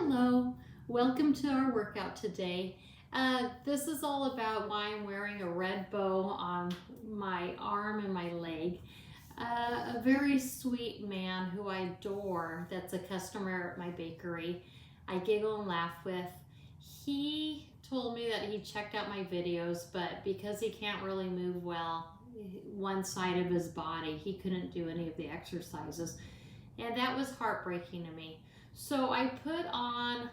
Hello, welcome to our workout today. This is all about why I'm wearing a red bow on my arm and my leg. A very sweet man who I adore, that's a customer at my bakery, I giggle and laugh with. He told me that he checked out my videos, but because he can't really move well, one side of his body, he couldn't do any of the exercises. And that was heartbreaking to me. So I put on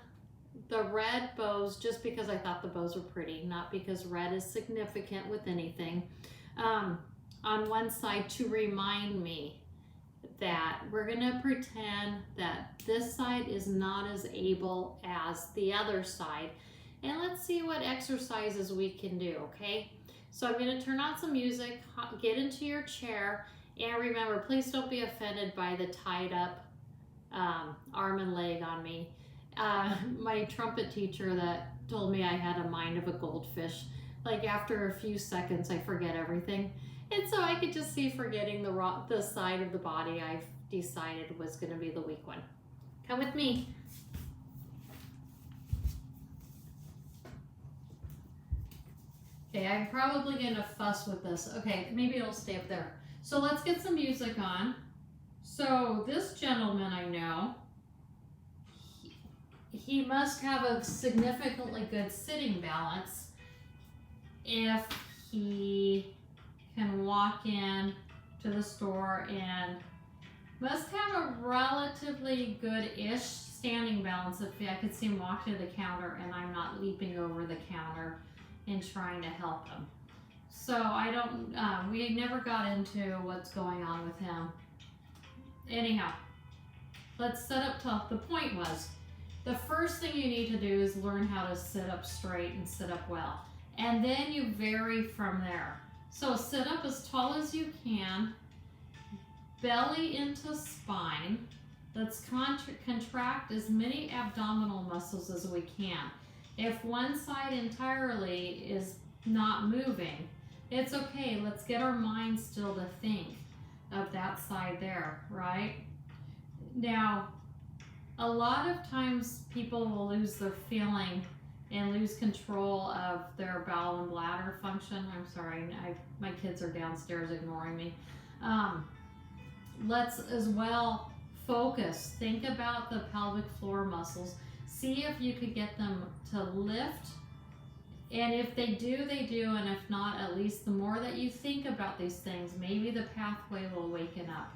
the red bows just because I thought the bows were pretty, not because red is significant with anything, on one side to remind me that we're going to pretend that this side is not as able as the other side. And let's see what exercises we can do, okay? So I'm going to turn on some music, get into your chair, and remember, please don't be offended by the tied up arm and leg on me. My trumpet teacher that told me I had a mind of a goldfish, like after a few seconds I forget everything. And so I could just see forgetting the side of the body I decided was going to be the weak one. Come with me. Okay, I'm probably going to fuss with this. Okay, maybe it'll stay up there. So let's get some music on. So this gentleman I know, he must have a significantly good sitting balance if he can walk in to the store, and must have a relatively good-ish standing balance if I could see him walk to the counter and I'm not leaping over the counter and trying to help him. So I don't, we never got into what's going on with him. Anyhow, let's set up top. The point was, the first thing you need to do is learn how to sit up straight and sit up well. And then you vary from there. So sit up as tall as you can, belly into spine. Let's contract as many abdominal muscles as we can. If one side entirely is not moving, it's okay. Let's get our mind still to think of that side there, right? Now, a lot of times people will lose their feeling and lose control of their bowel and bladder function. I'm sorry, my kids are downstairs ignoring me. Let's as well focus. Think about the pelvic floor muscles. See if you could get them to lift. And if they do, they do. And if not, at least the more that you think about these things, maybe the pathway will waken up.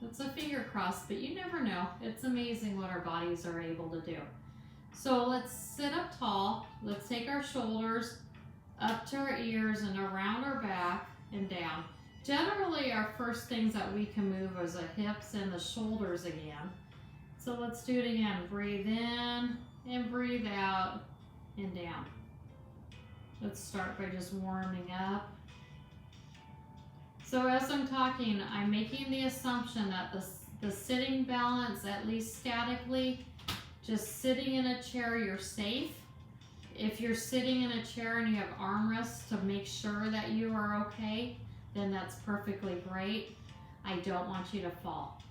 That's a finger crossed, but you never know. It's amazing what our bodies are able to do. So let's sit up tall. Let's take our shoulders up to our ears and around our back and down. Generally, our first things that we can move is the hips and the shoulders again. So let's do it again. Breathe in and breathe out and down. Let's start by just warming up. So as I'm talking, I'm making the assumption that the sitting balance, at least statically, just sitting in a chair, you're safe. If you're sitting in a chair and you have armrests to make sure that you are okay, then that's perfectly great. I don't want you to fall.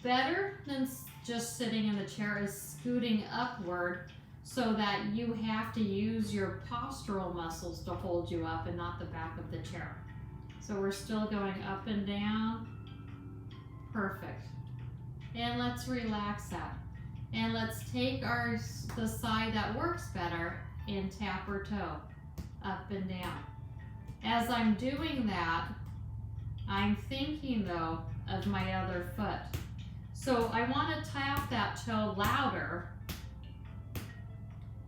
Better than just sitting in the chair is scooting upward so that you have to use your postural muscles to hold you up and not the back of the chair. So we're still going up and down. Perfect. And let's relax that. And let's take the side that works better and tap our toe up and down. As I'm doing that, I'm thinking though of my other foot. So I want to tap that toe louder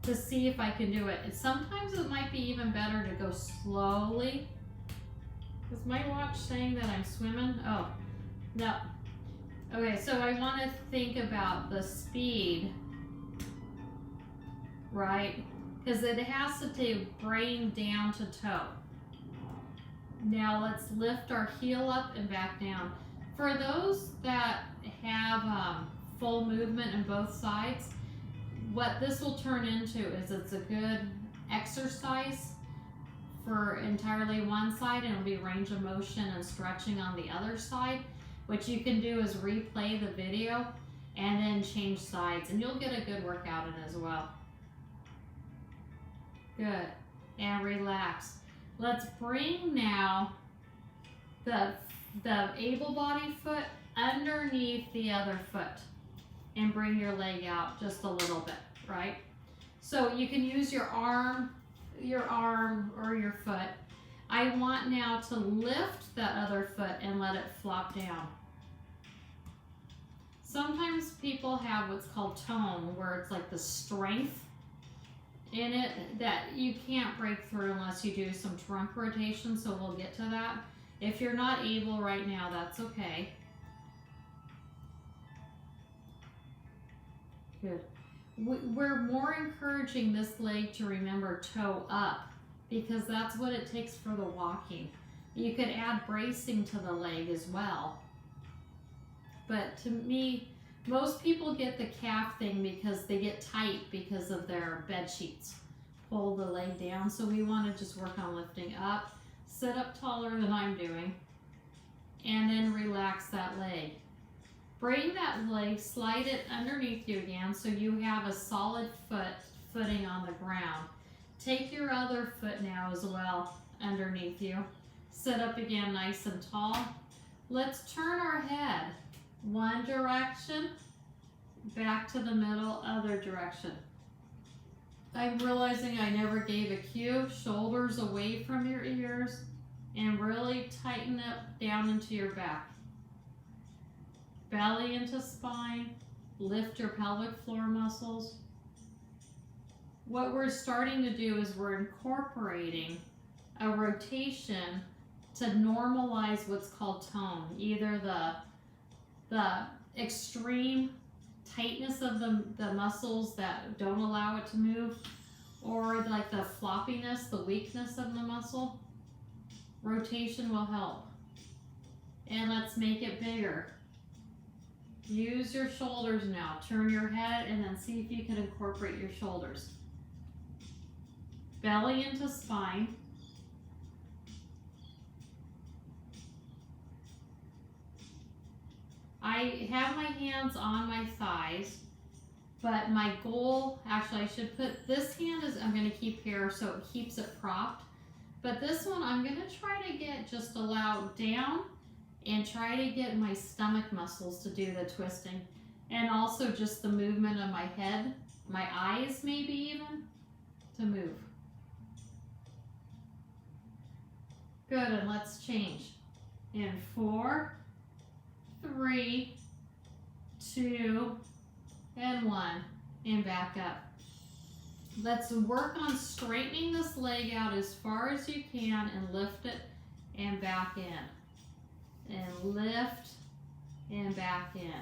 to see if I can do it. Sometimes it might be even better to go slowly. Is my watch saying that I'm swimming? Oh, no. Okay, so I want to think about the speed, right? Because it has to take brain down to toe. Now let's lift our heel up and back down. For those that have full movement in both sides, what this will turn into is it's a good exercise for entirely one side, and it'll be range of motion and stretching on the other side. What you can do is replay the video and then change sides, and you'll get a good workout in as well. Good. And relax. Let's bring now the able-bodied foot underneath the other foot and bring your leg out just a little bit, right? So you can use your arm or your foot. I want now to lift that other foot and let it flop down. Sometimes people have what's called tone, where it's like the strength in it that you can't break through unless you do some trunk rotation, so we'll get to that. If you're not able right now, that's okay. Good. We're more encouraging this leg to remember toe up, because that's what it takes for the walking. You could add bracing to the leg as well. But to me, most people get the calf thing because they get tight because of their bed sheets. Pull the leg down, so we want to just work on lifting up. Sit up taller than I'm doing, and then relax that leg. Bring that leg, slide it underneath you again so you have a solid footing on the ground. Take your other foot now as well underneath you. Sit up again nice and tall. Let's turn our head one direction, back to the middle, other direction. I'm realizing I never gave a cue. Shoulders away from your ears, and really tighten up down into your back. Belly into spine. Lift your pelvic floor muscles. What we're starting to do is we're incorporating a rotation to normalize what's called tone. Either the extreme tightness of the muscles that don't allow it to move, or like the floppiness, the weakness of the muscle. Rotation will help. And let's make it bigger. Use your shoulders now. Turn your head and then see if you can incorporate your shoulders. Belly into spine. I have my hands on my thighs, but my goal, actually I should put, this hand is, I'm going to keep here so it keeps it propped. But this one I'm going to try to get just allowed down and try to get my stomach muscles to do the twisting. And also just the movement of my head, my eyes maybe even, to move. Good, and let's change. In 4, 3, 2, and 1, and back up. Let's work on straightening this leg out as far as you can and lift it and back in. And lift and back in.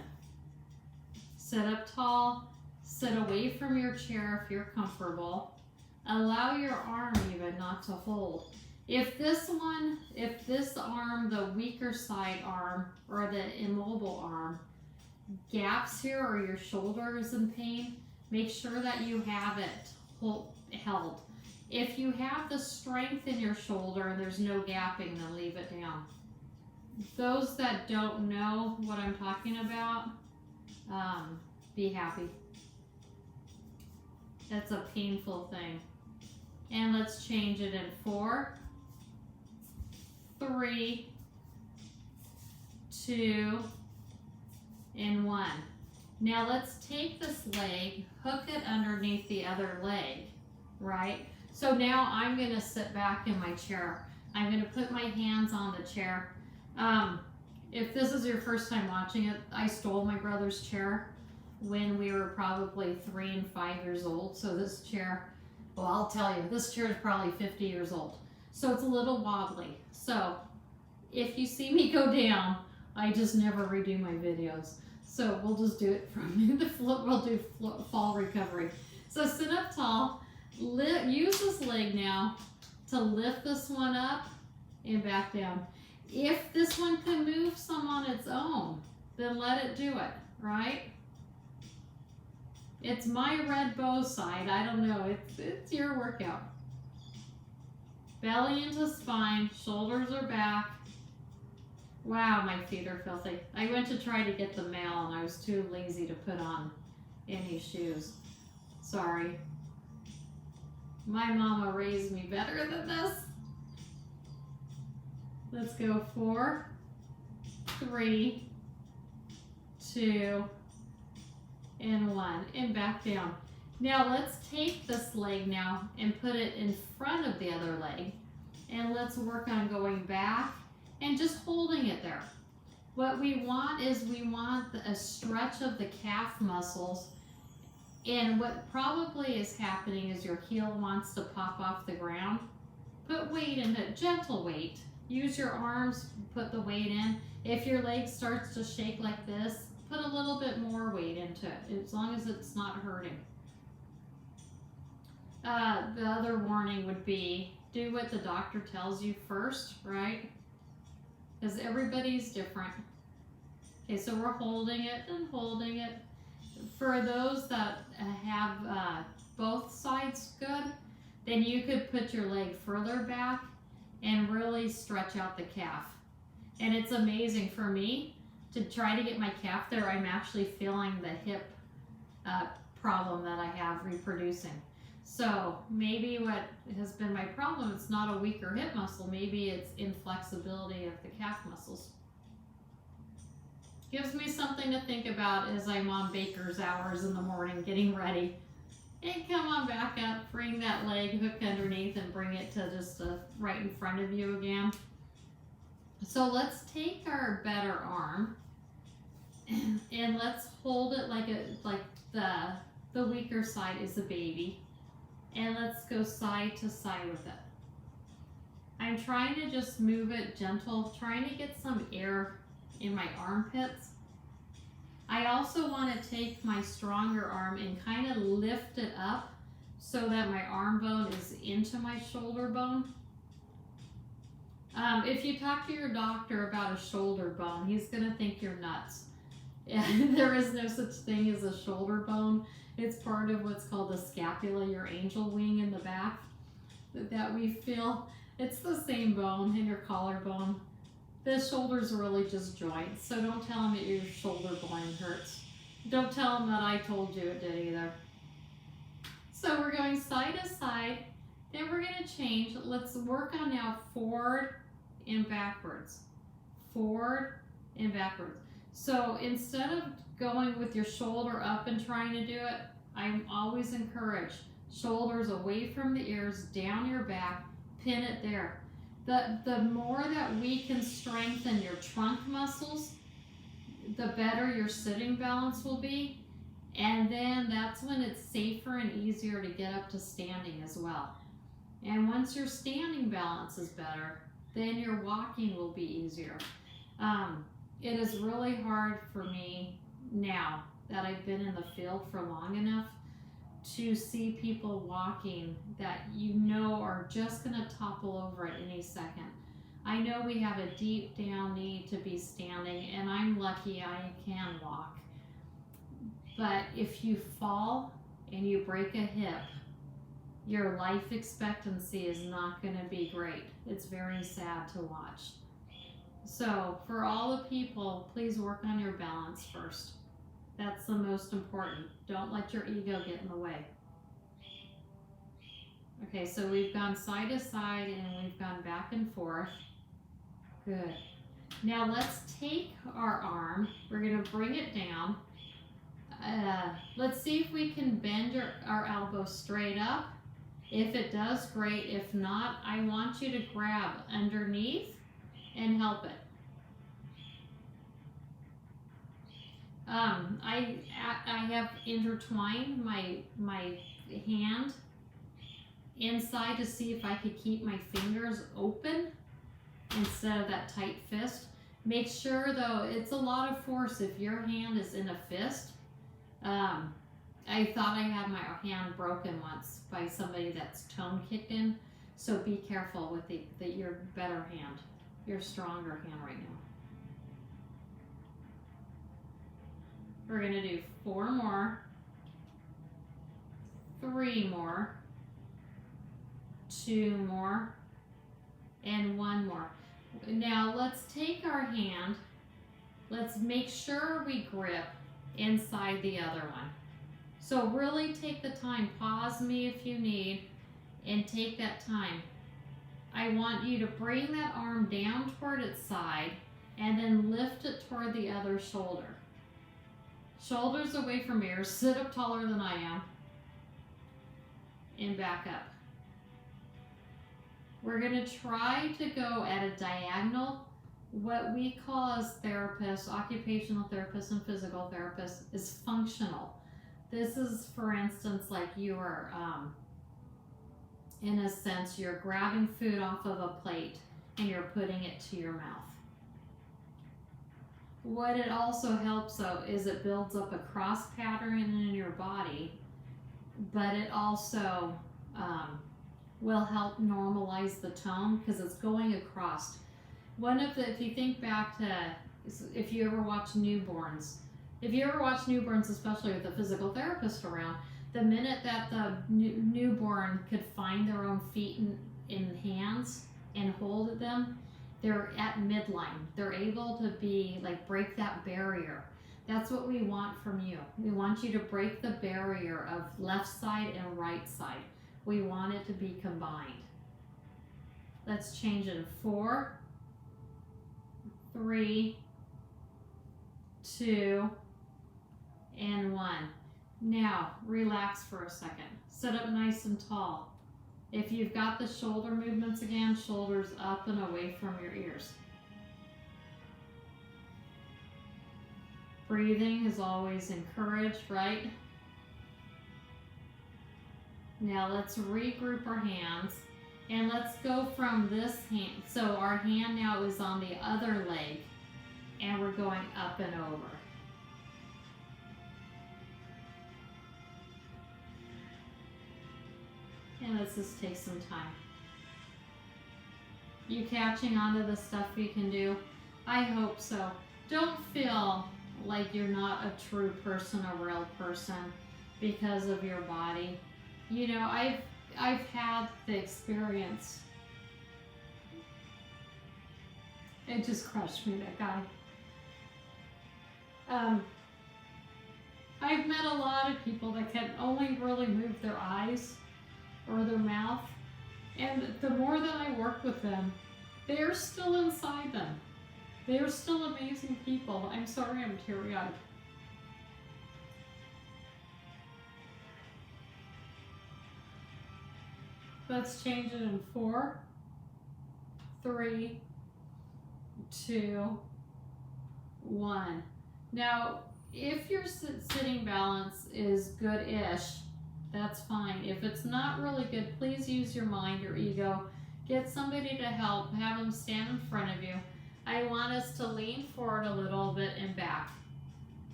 Sit up tall, sit away from your chair if you're comfortable. Allow your arm even not to hold. If this arm, the weaker side arm or the immobile arm, gaps here or your shoulder is in pain, make sure that you have it held. If you have the strength in your shoulder and there's no gapping, then leave it down. Those that don't know what I'm talking about, be happy. That's a painful thing. And let's change it in 4, 3, 2, and 1. Now let's take this leg, hook it underneath the other leg, right? So now I'm going to sit back in my chair. I'm going to put my hands on the chair. If this is your first time watching it, I stole my brother's chair when we were probably 3 and 5 years old. So this chair, well, I'll tell you, this chair is probably 50 years old. So it's a little wobbly. So if you see me go down, I just never redo my videos. So we'll just do it from the flip. We'll do fall recovery. So sit up tall. Use this leg now to lift this one up and back down. If this one can move some on its own, then let it do it, right? It's my red bow side. I don't know. It's your workout. Belly into spine. Shoulders are back. Wow, my feet are filthy. I went to try to get the mail and I was too lazy to put on any shoes. Sorry. My mama raised me better than this. Let's go 4, 3, 2, and 1, and back down. Now let's take this leg now and put it in front of the other leg, and let's work on going back and just holding it there. What we want is we want a stretch of the calf muscles, and what probably is happening is your heel wants to pop off the ground. Put weight in it, gentle weight. Use your arms, put the weight in. If your leg starts to shake like this, put a little bit more weight into it, as long as it's not hurting. The other warning would be, do what the doctor tells you first, right? Because everybody's different. Okay, so we're holding it and holding it. For those that have both sides good, then you could put your leg further back and really stretch out the calf. And it's amazing for me to try to get my calf there. I'm actually feeling the hip problem that I have reproducing. So maybe what has been my problem, it's not a weaker hip muscle, maybe it's inflexibility of the calf muscles. Gives me something to think about as I'm on baker's hours in the morning getting ready. And come on back up, bring that leg hook underneath and bring it to just right in front of you again. So let's take our better arm and let's hold it like the weaker side is a baby. And let's go side to side with it. I'm trying to just move it gentle, trying to get some air in my armpits. I also want to take my stronger arm and kind of lift it up so that my arm bone is into my shoulder bone. If you talk to your doctor about a shoulder bone, he's going to think you're nuts. There is no such thing as a shoulder bone. It's part of what's called the scapula, your angel wing in the back that we feel. It's the same bone in your collarbone. The shoulder's really just joints, so don't tell him that your shoulder blade hurts. Don't tell him that I told you it did either. So we're going side to side, then we're going to change. Let's work on now forward and backwards. Forward and backwards. So instead of going with your shoulder up and trying to do it, I'm always encouraged. Shoulders away from the ears, down your back, pin it there. The more that we can strengthen your trunk muscles, the better your sitting balance will be. And then that's when it's safer and easier to get up to standing as well. And once your standing balance is better, then your walking will be easier. It is really hard for me now that I've been in the field for long enough to see people walking that you know are just going to topple over at any second. I know we have a deep down need to be standing, and I'm lucky I can walk. But if you fall and you break a hip, your life expectancy is not going to be great. It's very sad to watch. So for all the people, please work on your balance first. That's the most important. Don't let your ego get in the way. Okay, so we've gone side to side and we've gone back and forth. Good. Now let's take our arm. We're going to bring it down. Let's see if we can bend our elbow straight up. If it does, great. If not, I want you to grab underneath and help it. I have intertwined my hand inside to see if I could keep my fingers open instead of that tight fist. Make sure though, it's a lot of force if your hand is in a fist. I thought I had my hand broken once by somebody that's tone kicked in, so be careful with your better hand, your stronger hand right now. We're going to do 4 more, 3 more, 2 more, and 1 more. Now let's take our hand, let's make sure we grip inside the other one. So really take the time, pause me if you need, and take that time. I want you to bring that arm down toward its side and then lift it toward the other shoulder. Shoulders away from ears, sit up taller than I am, and back up. We're going to try to go at a diagonal. What we call as therapists, occupational therapists and physical therapists, is functional. This is, for instance, like you are, in a sense, you're grabbing food off of a plate and you're putting it to your mouth. What it also helps though is it builds up a cross pattern in your body, but it also will help normalize the tone because it's going across. If you think back to, if you ever watch newborns, especially with a physical therapist around, the minute that the newborn could find their own feet and hands and hold them, they're at midline. They're able to break that barrier. That's what we want from you. We want you to break the barrier of left side and right side. We want it to be combined. Let's change it in 4, 3, 2, and 1. Now, relax for a second. Sit up nice and tall. If you've got the shoulder movements again, shoulders up and away from your ears. Breathing is always encouraged, right? Now let's regroup our hands and let's go from this hand. So our hand now is on the other leg and we're going up and over. And let's just take some time. You catching on to the stuff you can do? I hope so. Don't feel like you're not a true person, a real person, because of your body. You know, I've had the experience. It just crushed me, that guy. I've met a lot of people that can only really move their eyes or their mouth, and the more that I work with them, they're still inside them. They're still amazing people. I'm sorry I'm teary-eyed. Let's change it in 4, 3, 2, 1. Now, if your sitting balance is good-ish, that's fine. If it's not really good, please use your mind or ego. Get somebody to help. Have them stand in front of you. I want us to lean forward a little bit and back.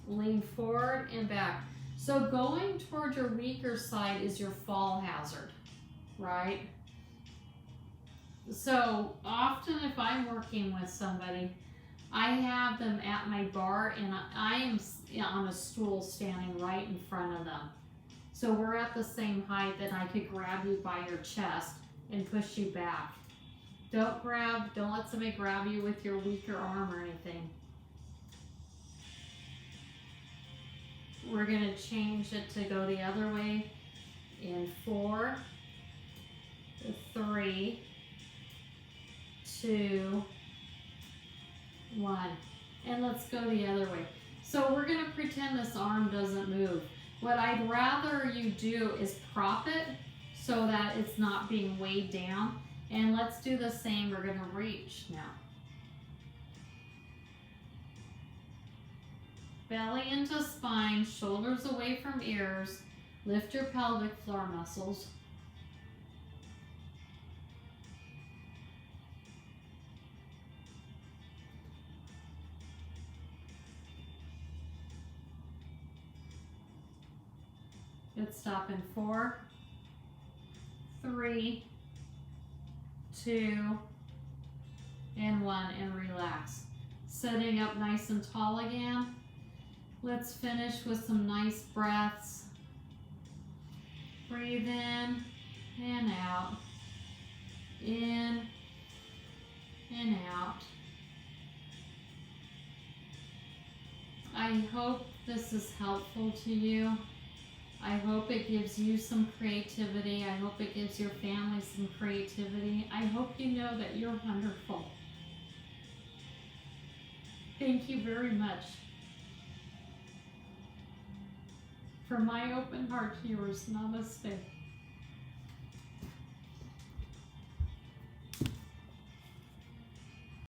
Lean forward and back. So going toward your weaker side is your fall hazard, right? So often if I'm working with somebody, I have them at my bar and I am on a stool standing right in front of them. So we're at the same height that I could grab you by your chest and push you back. Don't let somebody grab you with your weaker arm or anything. We're going to change it to go the other way in 4, 3, 2, 1. And let's go the other way. So we're going to pretend this arm doesn't move. What I'd rather you do is prop it so that it's not being weighed down. And let's do the same. We're going to reach now. Belly into spine, shoulders away from ears. Lift your pelvic floor muscles. Let's stop in 4, 3, 2, and 1, and relax. Sitting up nice and tall again. Let's finish with some nice breaths. Breathe in and out. In and out. I hope this is helpful to you. I hope it gives you some creativity. I hope it gives your family some creativity. I hope you know that you're wonderful. Thank you very much. From my open heart to yours, namaste.